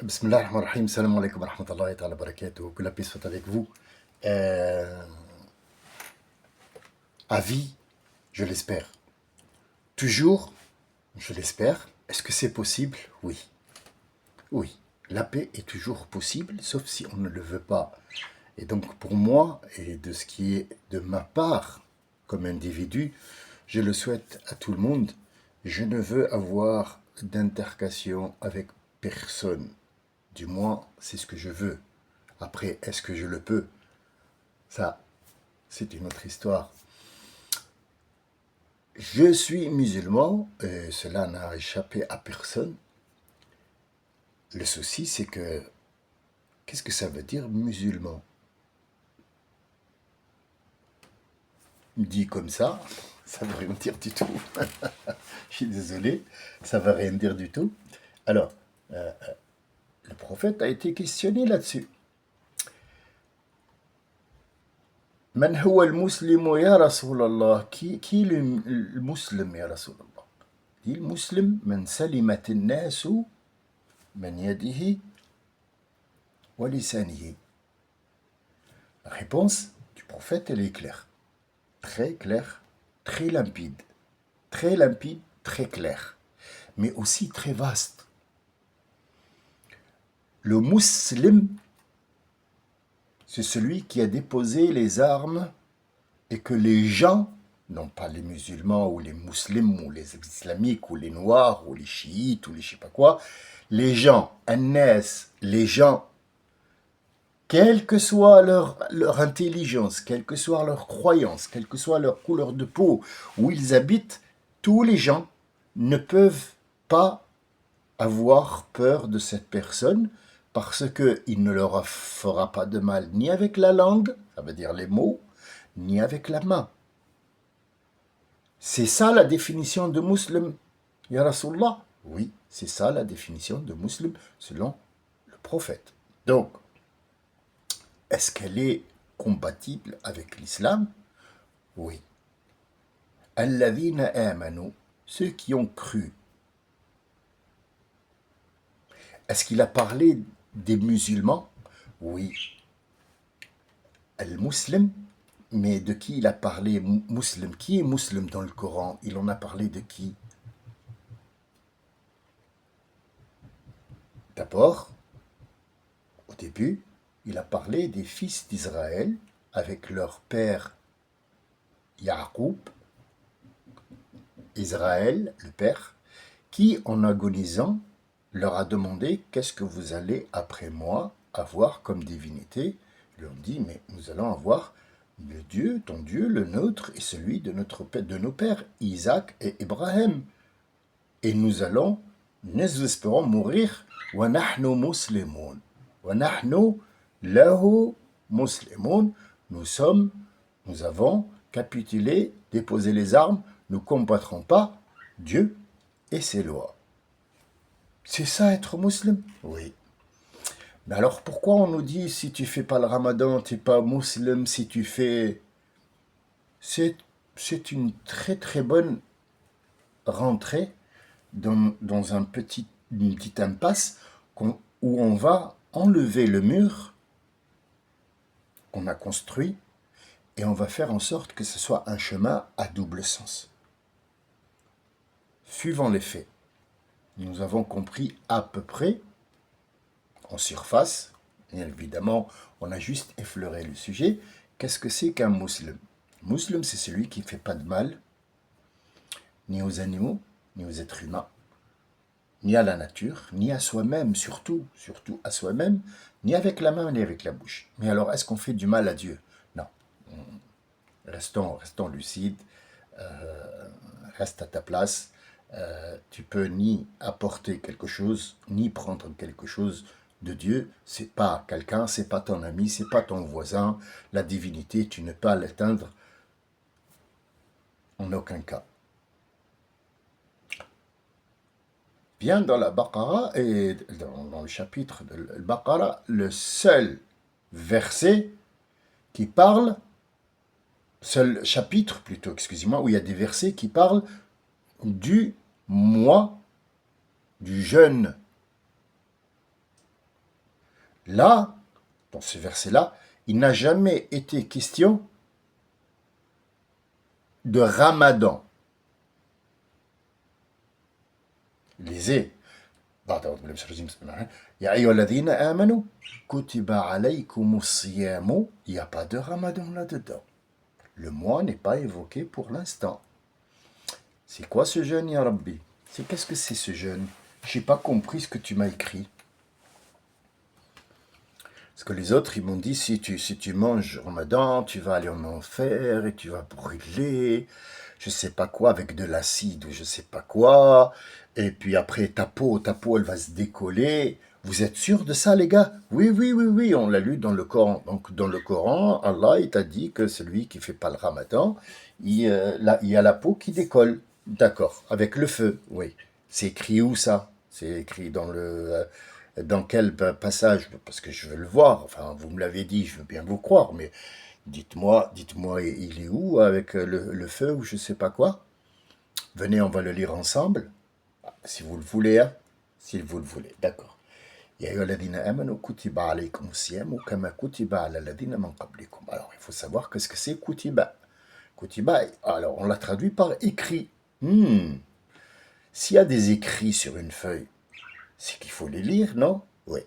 Bismillah ar-Rahman ar-Rahim, salam alaikum wa rahmatullahi wa barakatuh, que la paix soit avec vous. Euh, à vie, je l'espère. Toujours, je l'espère. Est-ce que c'est possible? Oui. Oui. La paix est toujours possible, sauf si on ne le veut pas. Et donc, pour moi, et de ce qui est de ma part, comme individu, je le souhaite à tout le monde. Je ne veux avoir d'intercation avec personne. Du moins, c'est ce que je veux. Après, est-ce que je le peux? Ça, c'est une autre histoire. Je suis musulman, et cela n'a échappé à personne. Le souci, c'est que, qu'est-ce que ça veut dire musulman? Dit comme ça veut rien dire du tout. Je suis désolé, ça veut rien dire du tout. Alors, le prophète a été questionné là-dessus. Man huwa al-muslimu ya Rasulallah? Qui est le musulman ya Rasulallah? Dit le musulman, man salimat al-nasu man yadihi wa lisanihi. La réponse du prophète, elle est claire, très limpide, très clair, mais aussi très vaste. Le musulman, c'est celui qui a déposé les armes et que les gens, non pas les musulmans ou les musulmans ou les islamiques ou les noirs ou les chiites ou les je sais pas quoi, les gens, annas, les gens, quelle que soit leur intelligence, quelle que soit leur croyance, quelle que soit leur couleur de peau, où ils habitent, tous les gens ne peuvent pas avoir peur de cette personne parce qu'il ne leur fera pas de mal ni avec la langue, ça veut dire les mots, ni avec la main. C'est ça la définition de musulman, ya Rasulallah. Oui, c'est ça la définition de musulman selon le prophète. Donc, est-ce qu'elle est compatible avec l'islam? Oui. Alladhina amanu, ceux qui ont cru. Est-ce qu'il a parlé des musulmans? Oui. Al-Muslim, mais de qui il a parlé? Muslim. Qui est musulman dans le Coran? Il en a parlé de qui? D'abord, au début, il a parlé des fils d'Israël avec leur père Yaqub, Israël, le père, qui, en agonisant, leur a demandé qu'est-ce que vous allez après moi avoir comme divinité. Ils lui ont dit mais nous allons avoir le Dieu, ton Dieu, le nôtre et celui de nos pères, Isaac et Abraham. Et nous espérons mourir wa nahnu muslimun. Wa nahnu lahu muslimun. Nous avons capitulé, déposé les armes, nous ne combattrons pas Dieu et ses lois. C'est ça être musulman? Oui. Mais alors pourquoi on nous dit si tu fais pas le ramadan, tu n'es pas musulman, si tu fais... C'est, c'est une très bonne rentrée dans une petite impasse où on va enlever le mur qu'on a construit et on va faire en sorte que ce soit un chemin à double sens. Suivant les faits, nous avons compris à peu près, en surface, et évidemment, on a juste effleuré le sujet, qu'est-ce que c'est qu'un musulman? Musulman, c'est celui qui ne fait pas de mal, ni aux animaux, ni aux êtres humains, ni à la nature, ni à soi-même, surtout à soi-même, ni avec la main, ni avec la bouche. Mais alors, est-ce qu'on fait du mal à Dieu? Non. Restons lucides, reste à ta place. Tu peux ni apporter quelque chose, ni prendre quelque chose de Dieu. C'est pas quelqu'un, c'est pas ton ami, c'est pas ton voisin. La divinité, tu ne peux pas l'atteindre en aucun cas. Bien dans la Baqara et dans le chapitre de la Baqara, le seul verset qui parle, seul chapitre plutôt, excusez-moi, où il y a des versets qui parlent du mois du jeûne. Là, dans ce verset-là, il n'a jamais été question de Ramadan. Lisez. Ya ayyuhalladhina amanu, kutiba alaykumus siyamu. Il n'y a pas de Ramadan là-dedans. Le mois n'est pas évoqué pour l'instant. C'est quoi ce jeûne, ya Rabbi? Qu'est-ce que c'est ce jeûne? Je n'ai pas compris ce que tu m'as écrit. Parce que les autres, ils m'ont dit, si tu manges Ramadan, tu vas aller en enfer et tu vas brûler, je sais pas quoi, avec de l'acide ou je sais pas quoi. Et puis après, ta peau, elle va se décoller. Vous êtes sûrs de ça, les gars? Oui, oui, oui, oui, on l'a lu dans le Coran. Donc, dans le Coran, Allah, il t'a dit que celui qui fait pas le Ramadan, il y a la peau qui décolle. D'accord, avec le feu, oui. C'est écrit où ça? C'est écrit dans quel passage? Parce que je veux le voir. Enfin, vous me l'avez dit, je veux bien vous croire, mais dites-moi, il est où avec le feu ou je sais pas quoi? Venez, on va le lire ensemble, si vous le voulez, hein? Si vous le voulez, d'accord. Ya ayyuhalladhina amanu kutiba alaykumus siyamu kama kutiba ala alladhina min qablikum. Alors, il faut savoir qu'est-ce que c'est kutiba. Kutiba, alors on l'a traduit par écrit. S'il y a des écrits sur une feuille, c'est qu'il faut les lire, non? Oui.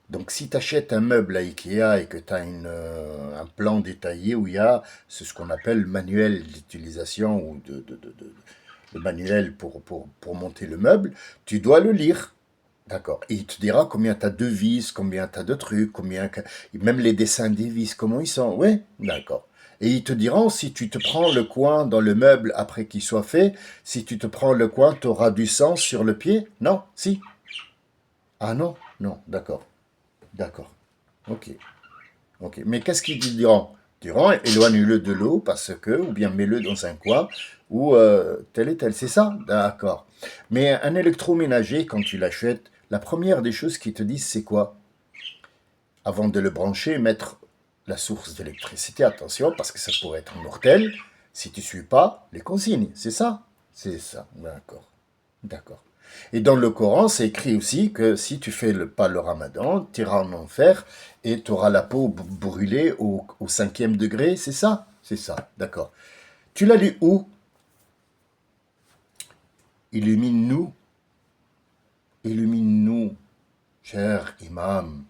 Donc si tu achètes un meuble à Ikea et que tu as un plan détaillé où il y a ce qu'on appelle le manuel d'utilisation ou le manuel pour monter le meuble, tu dois le lire. D'accord. Et il te dira combien tu as de vis, combien tu as de trucs, même les dessins des vis, comment ils sont. Oui, d'accord. Et ils te diront, si tu te prends le coin dans le meuble après qu'il soit fait, si tu te prends le coin, tu auras du sang sur le pied? Non? Si? Ah non? Non, d'accord. D'accord. Ok. Ok. Mais qu'est-ce qu'ils te diront? Ils diront, éloigne-le de l'eau parce que, ou bien mets-le dans un coin, ou tel et tel. C'est ça? D'accord. Mais un électroménager, quand tu l'achètes, la première des choses qu'ils te disent, c'est quoi? Avant de le brancher, mettre la source d'électricité. Attention, parce que ça pourrait être mortel si tu ne suis pas les consignes. C'est ça? C'est ça. D'accord. D'accord. Et dans le Coran, c'est écrit aussi que si tu fais pas le ramadan, tu iras en enfer et tu auras la peau brûlée au 5e degré, c'est ça? C'est ça, d'accord. Tu l'as lu où? Illumine-nous, illumine-nous, cher imam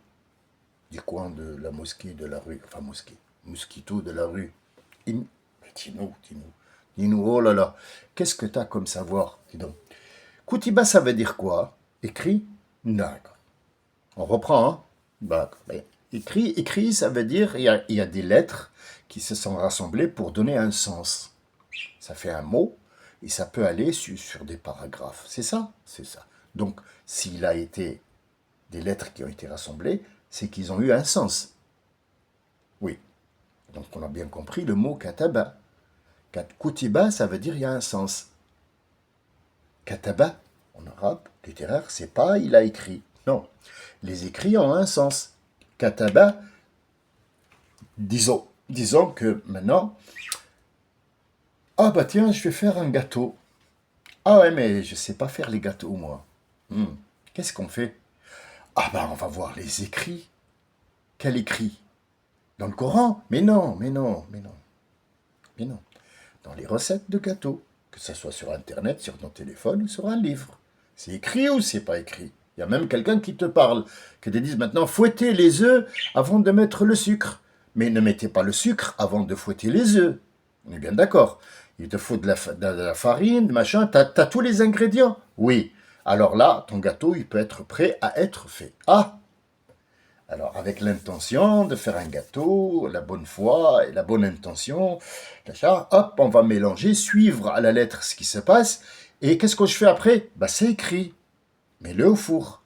du coin de la mosquée de la rue, enfin mosquée, mosquito de la rue. Dis-nous, dis-nous, dis-nous, oh là là, qu'est-ce que tu as comme savoir? Dis donc. Kutiba, ça veut dire quoi? Écrit? D'accord. On reprend, hein? D'accord. Écrit, ça veut dire il y a des lettres qui se sont rassemblées pour donner un sens. Ça fait un mot et ça peut aller sur des paragraphes. C'est ça? C'est ça. Donc, s'il a été des lettres qui ont été rassemblées, c'est qu'ils ont eu un sens. Oui. Donc, on a bien compris le mot kataba. Kutiba, ça veut dire il y a un sens. Kataba, en arabe, littéraire, c'est pas il a écrit. Non. Les écrits ont un sens. Kataba, disons que maintenant, ah bah tiens, je vais faire un gâteau. Ah ouais, mais je sais pas faire les gâteaux, moi. Qu'est-ce qu'on fait? Ah bah on va voir les écrits. Quel écrit? Dans le Coran? Mais non, mais non, mais non, mais non. Dans les recettes de gâteaux, que ce soit sur Internet, sur ton téléphone ou sur un livre. C'est écrit ou c'est pas écrit? Il y a même quelqu'un qui te parle, qui te dit maintenant fouettez les œufs avant de mettre le sucre. Mais ne mettez pas le sucre avant de fouetter les œufs. On est bien d'accord. Il te faut de la farine, machin. T'as tous les ingrédients? Oui. Alors là, ton gâteau, il peut être prêt à être fait. Ah! Alors, avec l'intention de faire un gâteau, la bonne foi et la bonne intention, hop, on va mélanger, suivre à la lettre ce qui se passe. Et qu'est-ce que je fais après? Bah, c'est écrit. Mets-le au four.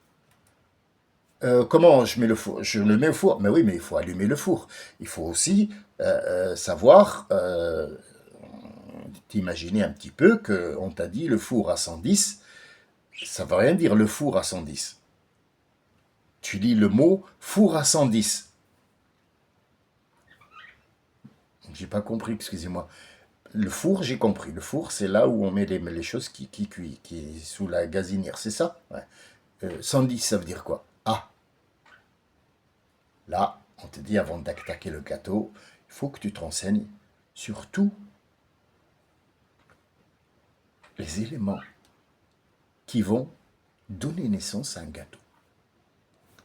Comment je mets le four? Je le mets au four. Mais oui, mais il faut allumer le four. Il faut aussi savoir, t'imaginer un petit peu qu'on t'a dit le four à 110. Ça ne veut rien dire le four à 110. Tu lis le mot four à 110. J'ai pas compris, excusez-moi. Le four, j'ai compris. Le four, c'est là où on met les choses qui cuisent, qui est sous la gazinière, c'est ça? Ouais. 110, ça veut dire quoi? Ah, Là, on te dit avant d'attaquer le gâteau, il faut que tu te renseignes sur tous les éléments qui vont donner naissance à un gâteau,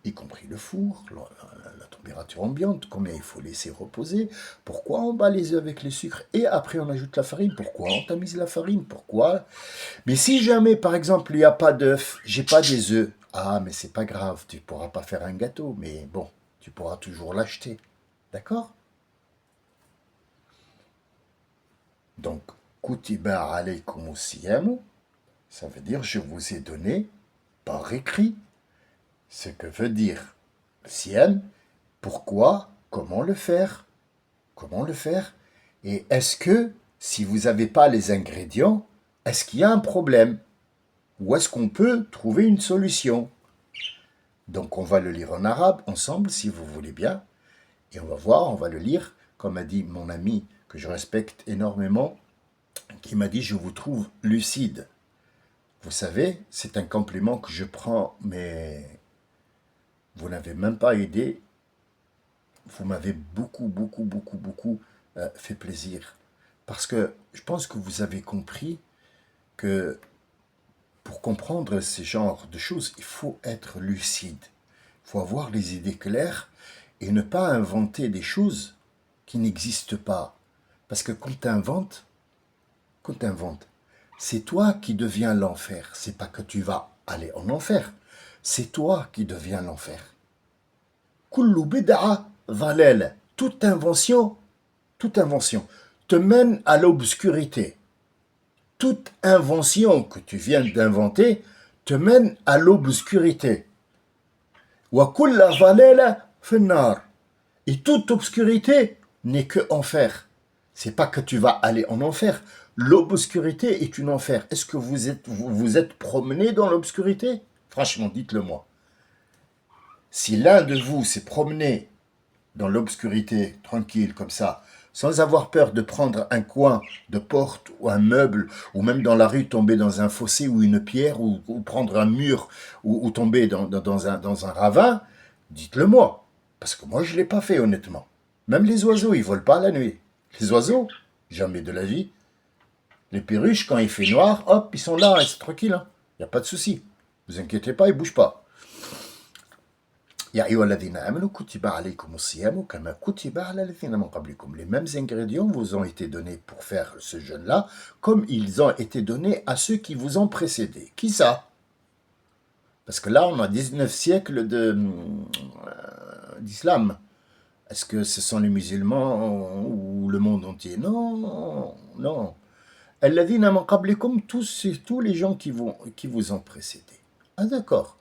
y compris le four, la température ambiante, combien il faut laisser reposer, pourquoi on bat les œufs avec le sucre et après on ajoute la farine, pourquoi on tamise la farine, pourquoi. Mais si jamais, par exemple, il n'y a pas d'œufs, j'ai pas des œufs, ah, mais c'est pas grave, tu pourras pas faire un gâteau, mais bon, tu pourras toujours l'acheter. D'accord? Donc, kutiba alaykum siyam, ça veut dire je vous ai donné par écrit ce que veut dire le siyam, pourquoi, comment le faire, comment le faire, et est-ce que si vous n'avez pas les ingrédients, est-ce qu'il y a un problème ou est-ce qu'on peut trouver une solution? Donc on va le lire en arabe ensemble si vous voulez bien, et on va voir, on va le lire, comme a dit mon ami que je respecte énormément, qui m'a dit je vous trouve lucide. Vous savez, c'est un compliment que je prends, mais vous n'avez même pas aidé. Vous m'avez beaucoup fait plaisir. Parce que je pense que vous avez compris que pour comprendre ce genre de choses, il faut être lucide. Il faut avoir les idées claires et ne pas inventer des choses qui n'existent pas. Parce que quand tu inventes, c'est toi qui deviens l'enfer. C'est pas que tu vas aller en enfer. C'est toi qui deviens l'enfer. Kullu bid'a dhalal. Toute invention te mène à l'obscurité. Toute invention que tu viens d'inventer te mène à l'obscurité. Wa kulla dhalala finnar. Et toute obscurité n'est que enfer. C'est pas que tu vas aller en enfer. L'obscurité est une enfer. Est-ce que vous êtes promené dans l'obscurité? Franchement, dites-le moi. Si l'un de vous s'est promené dans l'obscurité, tranquille, comme ça, sans avoir peur de prendre un coin de porte ou un meuble, ou même dans la rue tomber dans un fossé ou une pierre, ou prendre un mur, ou tomber dans un ravin, dites-le moi. Parce que moi, je ne l'ai pas fait, honnêtement. Même les oiseaux, ils ne volent pas la nuit. Les oiseaux, jamais de la vie. Les perruches, quand il fait noir, hop, ils sont là, c'est tranquille. Hein. Il n'y a pas de souci. Ne vous inquiétez pas, ils ne bougent pas. Ya ayyuhalladhina amanu kutiba alaykumus siyamu kama kutiba ala alladhina min qablikum. Les mêmes ingrédients vous ont été donnés pour faire ce jeûne-là, comme ils ont été donnés à ceux qui vous ont précédé. Qui ça? Parce que là, on a 19 siècles d'islam. Est-ce que ce sont les musulmans ou le monde entier? Non, non. Alladhina min qablikum, tous les gens qui vous ont précédé. Ah d'accord.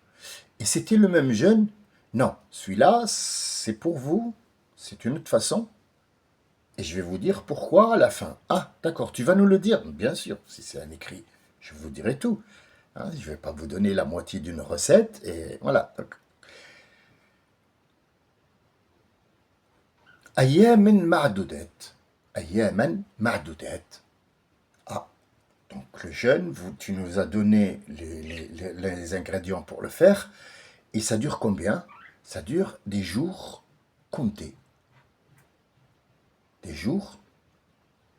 Et c'était le même jeûne? Non, celui-là, c'est pour vous, c'est une autre façon. Et je vais vous dire pourquoi à la fin. Ah, d'accord, tu vas nous le dire, bien sûr, si c'est un écrit, je vous dirai tout. Hein, je ne vais pas vous donner la moitié d'une recette, et voilà. Ayyaman ma'dudat. Ayyaman ma'dudat. Ah, donc le jeûne, tu nous as donné les ingrédients pour le faire, et ça dure combien? Ça dure des jours comptés. Des jours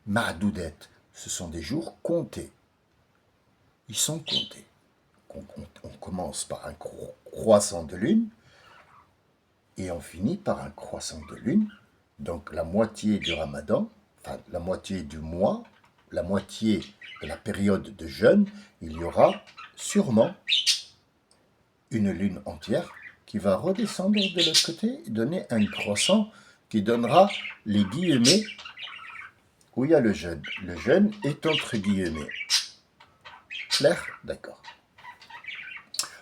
ma'doudet. Ce sont des jours comptés. Ils sont comptés. On commence par un croissant de lune et on finit par un croissant de lune. Donc la moitié du ramadan, enfin la moitié du mois, la moitié de la période de jeûne, il y aura sûrement une lune entière qui va redescendre de l'autre côté et donner un croissant qui donnera les guillemets où il y a le jeûne. Le jeûne est entre guillemets. Clair? D'accord.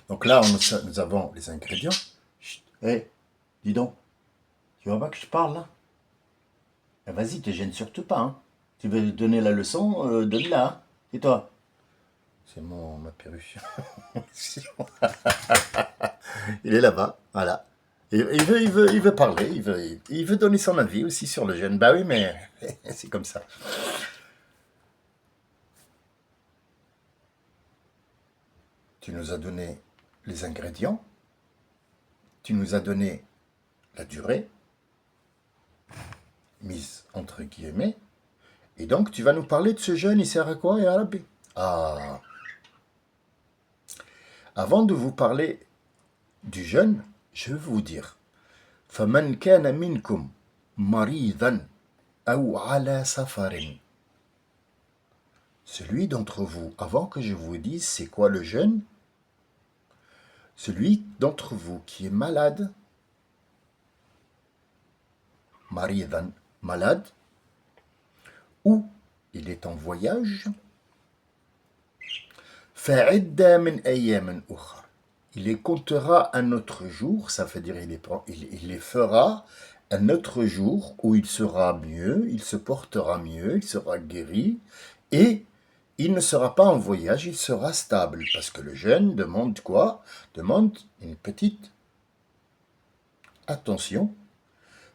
Donc là, nous avons les ingrédients. Hé, dis donc, tu vois pas que je parle là? Eh, vas-y, te gêne surtout pas. Hein. Tu veux donner la leçon, donne-la. Hein. Et toi? C'est ma perruche. Il est là-bas, voilà. Il veut parler, il veut donner son avis aussi sur le jeûne. Bah oui, mais c'est comme ça. Tu nous as donné les ingrédients, tu nous as donné la durée, mise entre guillemets. Et donc, tu vas nous parler de ce jeûne, il sert à quoi, ya Rabbi? Ah, avant de vous parler du jeûne, je vais vous dire, فَمَنْ كَانَ مِنْكُمْ مَرِيضًا أَوْ عَلَى سَفَرٍ. Celui d'entre vous, avant que je vous dise c'est quoi le jeûne, celui d'entre vous qui est malade, maridan, malade, ou il est en voyage, فَعِدَّةٌ مِنْ أَيَّامٍ أُخَرَ. Il les comptera un autre jour, ça veut dire il les fera un autre jour où il sera mieux, il se portera mieux, il sera guéri, et il ne sera pas en voyage, il sera stable. Parce que le jeûne demande quoi? Demande une petite attention,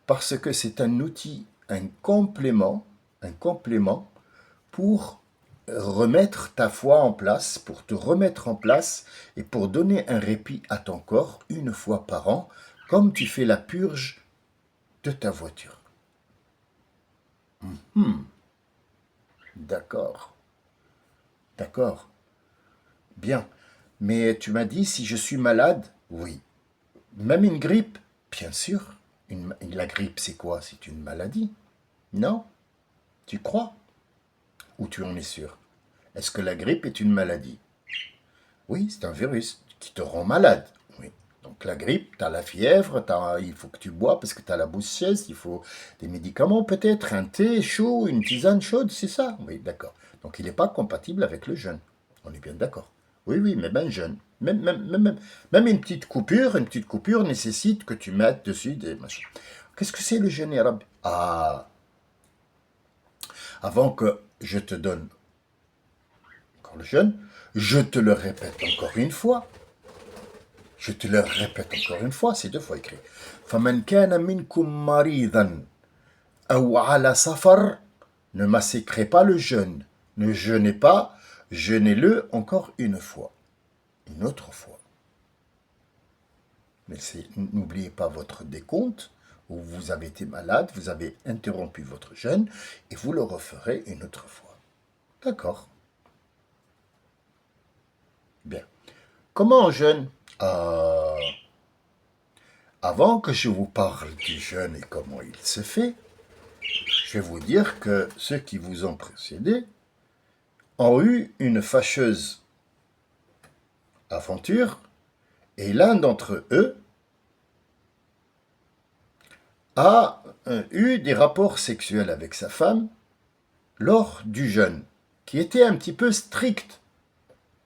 parce que c'est un outil, un complément pour remettre ta foi en place, pour te remettre en place et pour donner un répit à ton corps une fois par an, comme tu fais la purge de ta voiture. D'accord, d'accord, bien. Mais tu m'as dit si je suis malade? Oui. Même une grippe? Bien sûr. La grippe, c'est quoi? C'est une maladie? Non? Tu crois? Ou tu en es sûr? Est-ce que la grippe est une maladie? Oui, c'est un virus qui te rend malade. Oui. Donc la grippe, tu as la fièvre, il faut que tu bois parce que tu as la bouche sèche, il faut des médicaments peut-être, un thé chaud, une tisane chaude, c'est ça? Oui, d'accord. Donc il n'est pas compatible avec le jeûne. On est bien d'accord. Oui, oui, mais même jeûne. Même une petite coupure nécessite que tu mettes dessus des machins. Qu'est-ce que c'est le jeûne arabe? Ah, avant que je te donne encore le jeûne, je te le répète encore une fois. Je te le répète encore une fois, c'est deux fois écrit. فَمَنْ كَانَ مِنْكُمْ مَرِيضًا أَوْ عَلَى سَفَرٍ. Ne massacrez pas le jeûne. Ne jeûnez pas, jeûnez-le encore une fois. Une autre fois. Mais n'oubliez pas votre décompte, où vous avez été malade, vous avez interrompu votre jeûne, et vous le referez une autre fois. D'accord. Bien. Comment on jeûne? Avant que je vous parle du jeûne et comment il se fait, je vais vous dire que ceux qui vous ont précédé ont eu une fâcheuse aventure et l'un d'entre eux a eu des rapports sexuels avec sa femme lors du jeûne, qui était un petit peu strict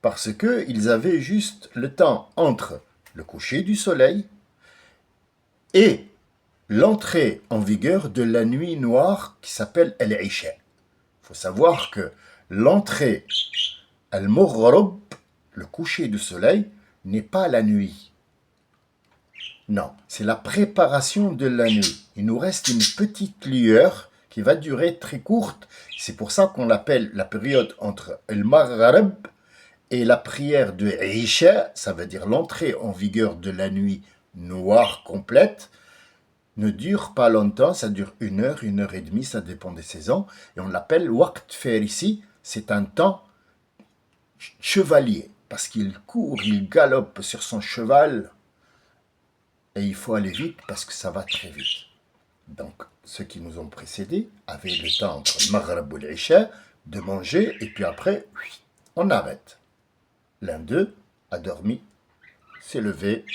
parce qu'ils avaient juste le temps entre le coucher du soleil et l'entrée en vigueur de la nuit noire qui s'appelle Al-Isha. Il faut savoir que l'entrée Al-Mughrib, le coucher du soleil, n'est pas la nuit. Non, c'est la préparation de la nuit. Il nous reste une petite lueur qui va durer très courte. C'est pour ça qu'on l'appelle la période entre Al-Maghrib et la prière de Isha, ça veut dire l'entrée en vigueur de la nuit noire complète, ne dure pas longtemps, ça dure 1 heure et demie, ça dépend des saisons, et on l'appelle Waqt Farisi, c'est un temps chevalier, parce qu'il court, il galope sur son cheval, et il faut aller vite parce que ça va très vite. Donc, ceux qui nous ont précédés avaient le temps entre le Maghrib et l'Isha de manger, et puis après, on arrête. L'un d'eux a dormi, s'est levé,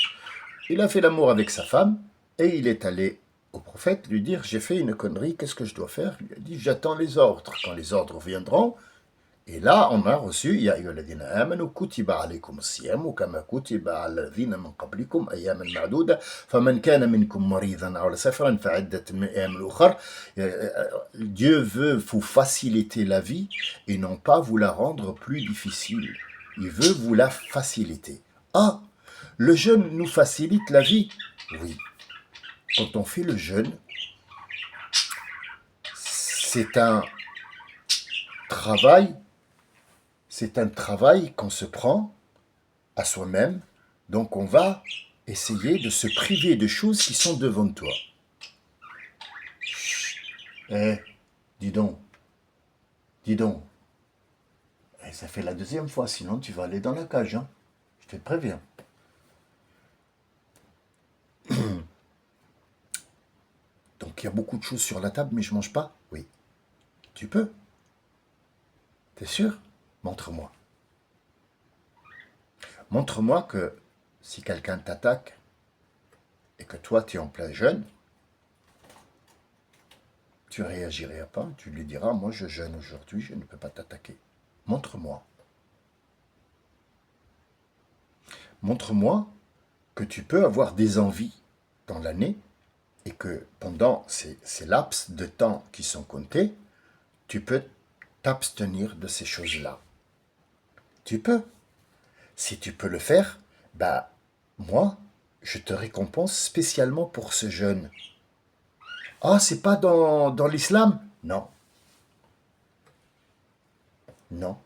il a fait l'amour avec sa femme, et il est allé au prophète lui dire « J'ai fait une connerie, qu'est-ce que je dois faire ?» Il a dit « J'attends les ordres. Quand les ordres viendront, et là, on a reçu « Ya ayyuhalladhina amanu kutiba alaykum as-siyamu kama kutiba ala alladhina min qablikum ayyaman ma'duda faman kana minkum maridan aw ala safarin fa'iddatun min ayyamin ukhar » Dieu veut vous faciliter la vie et non pas vous la rendre plus difficile. Il veut vous la faciliter. Ah, le jeûne nous facilite la vie? Oui. Quand on fait le jeûne, c'est un travail qu'on se prend à soi-même. Donc on va essayer de se priver de choses qui sont devant toi. Eh, dis donc, dis donc. Eh, ça fait la deuxième fois, sinon tu vas aller dans la cage, hein. Je te préviens. Donc il y a beaucoup de choses sur la table, mais je mange pas. Oui. Tu peux. T'es sûr? Montre-moi. Montre-moi que si quelqu'un t'attaque et que toi tu es en plein jeûne, tu réagirais pas, tu lui diras, moi je jeûne aujourd'hui, je ne peux pas t'attaquer. Montre-moi. Montre-moi que tu peux avoir des envies dans l'année et que pendant ces laps de temps qui sont comptés, tu peux t'abstenir de ces choses-là. Tu peux. Si tu peux le faire, bah, moi, je te récompense spécialement pour ce jeûne. Ah, c'est pas dans l'islam? Non, non,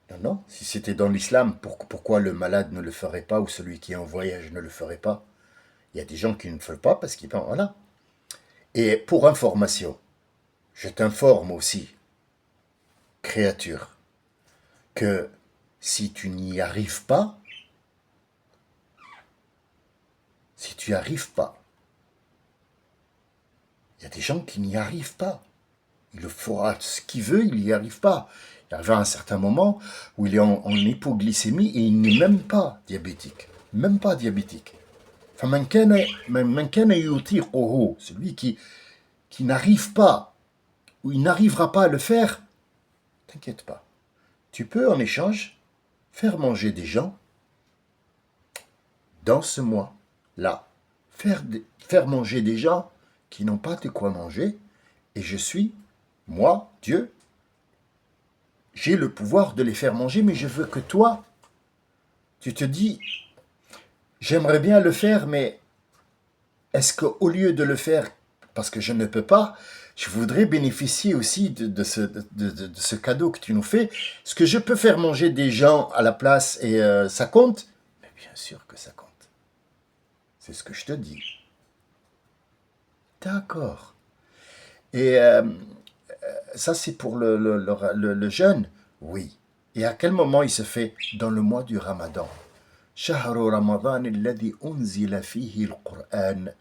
non, non. Si c'était dans l'islam, pourquoi le malade ne le ferait pas ou celui qui est en voyage ne le ferait pas? Il y a des gens qui ne le font pas parce qu'ils pensent, voilà. Et pour information, je t'informe aussi, créature, que si tu n'y arrives pas, si tu n'y arrives pas, il y a des gens qui n'y arrivent pas. Il le fera ce qu'il veut, il n'y arrive pas. Il arrive à un certain moment où il est en hypoglycémie et il n'est même pas diabétique. Même pas diabétique. Enfin, celui qui n'arrive pas, ou il n'arrivera pas à le faire, t'inquiète pas. Tu peux en échange faire manger des gens dans ce mois-là. Faire manger des gens qui n'ont pas de quoi manger. Et je suis, moi, Dieu, j'ai le pouvoir de les faire manger, mais je veux que toi, tu te dis, j'aimerais bien le faire, mais est-ce qu'au lieu de le faire, parce que je ne peux pas, je voudrais bénéficier aussi de ce cadeau que tu nous fais. Est-ce que je peux faire manger des gens à la place et ça compte? Mais bien sûr que ça compte. C'est ce que je te dis. D'accord. Et ça, c'est pour le jeûne? Oui. Et à quel moment il se fait? Dans le mois du Ramadan. شهر رمضان الذي أنزل فيه القرآن.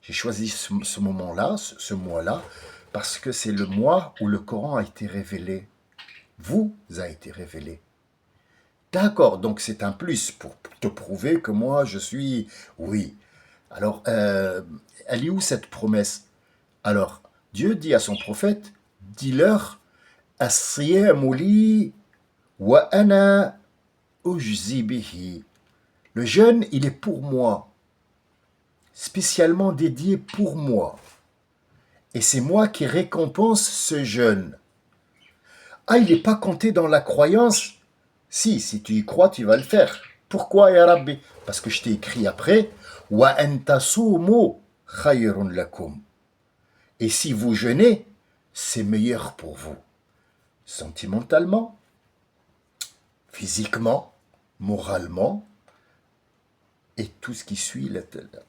J'ai choisi ce moment-là, ce mois-là, parce que c'est le mois où le Coran a été révélé. Vous a été révélé. D'accord, donc c'est un plus pour te prouver que moi je suis... Oui. Alors, elle est où cette promesse? Alors, Dieu dit à son prophète, dis-leur, As-siyamu li wa ana ujzi bihi. Le jeûne, il est pour moi, spécialement dédié pour moi. Et c'est moi qui récompense ce jeûne. Ah, il n'est pas compté dans la croyance? Si tu y crois, tu vas le faire. Pourquoi, ya Rabbi? Parce que je t'ai écrit après, wa antasumu khayrun lakum. Et si vous jeûnez, c'est meilleur pour vous. Sentimentalement, physiquement, moralement, et tout ce qui suit,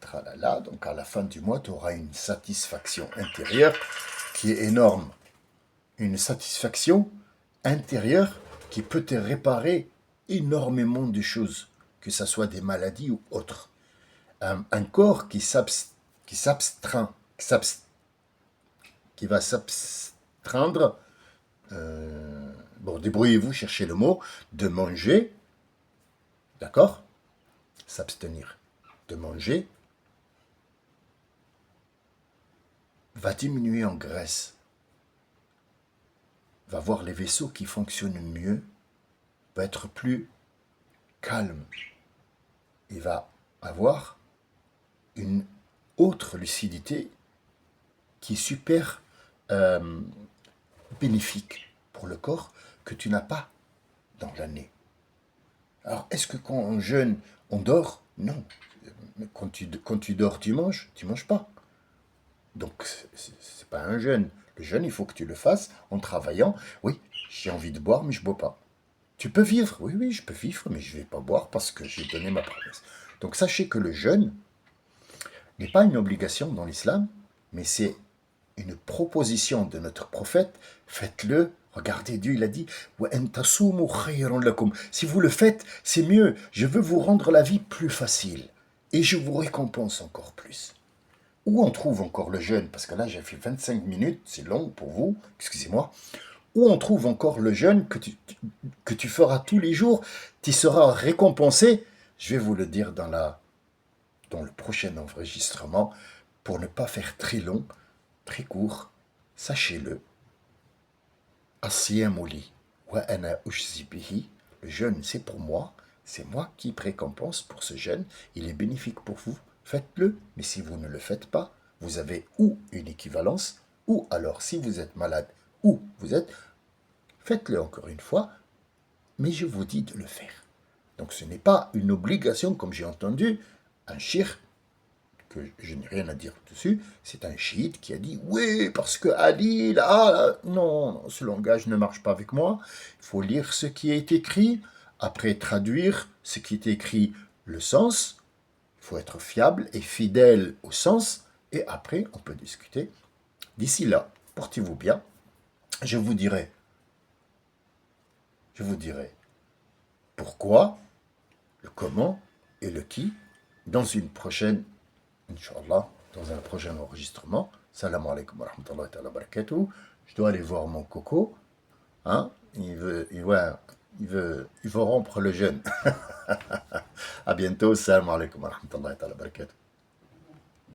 tralala. Donc à la fin du mois, tu auras une satisfaction intérieure qui est énorme. Une satisfaction intérieure qui peut te réparer énormément de choses, que ce soit des maladies ou autres. Un corps qui s'abstreint, qui va s'abstraindre, bon, débrouillez-vous, cherchez le mot, de manger, d'accord? S'abstenir de manger va diminuer en graisse, va voir les vaisseaux qui fonctionnent mieux, va être plus calme, il va avoir une autre lucidité qui est super bénéfique pour le corps que tu n'as pas dans l'année. Alors, est-ce que quand on jeûne, on dort? Non. Quand tu dors, tu manges pas. Donc, c'est pas un jeûne. Le jeûne, il faut que tu le fasses en travaillant. Oui, j'ai envie de boire, mais je bois pas. Tu peux vivre? Oui, oui, je peux vivre, mais je ne vais pas boire parce que j'ai donné ma promesse. Donc sachez que le jeûne n'est pas une obligation dans l'islam, mais c'est une proposition de notre prophète. Faites-le. Regardez, Dieu, il a dit, wa en tasumu khayrun lakum. Si vous le faites, c'est mieux. Je veux vous rendre la vie plus facile. Et je vous récompense encore plus. Où on trouve encore le jeûne? Parce que là, j'ai fait 25 minutes, c'est long pour vous, excusez-moi. Où on trouve encore le jeûne que tu feras tous les jours? Tu seras récompensé. Je vais vous le dire dans le prochain enregistrement, pour ne pas faire très long, très court. Sachez-le. As-siyamu li wa ana ujzi bihi. Le jeûne, c'est pour moi. C'est moi qui récompense pour ce jeûne. Il est bénéfique pour vous. Faites-le. Mais si vous ne le faites pas, vous avez ou une équivalence, ou alors si vous êtes malade, ou vous êtes, faites-le encore une fois. Mais je vous dis de le faire. Donc ce n'est pas une obligation, comme j'ai entendu un shir, que je n'ai rien à dire dessus, c'est un chiite qui a dit oui, parce que Ali, là, non, ce langage ne marche pas avec moi. Il faut lire ce qui est écrit, après traduire ce qui est écrit, le sens. Il faut être fiable et fidèle au sens, et après on peut discuter. D'ici là, portez-vous bien. Je vous dirai pourquoi, le comment et le qui dans une prochaine, Inch'Allah, dans un prochain enregistrement. Salam alaikum wa rahmatullahi wa barakatuh. Je dois aller voir mon coco. Hein? Il veut rompre le jeûne. À bientôt. Salam alaikum wa rahmatullahi wa barakatuh.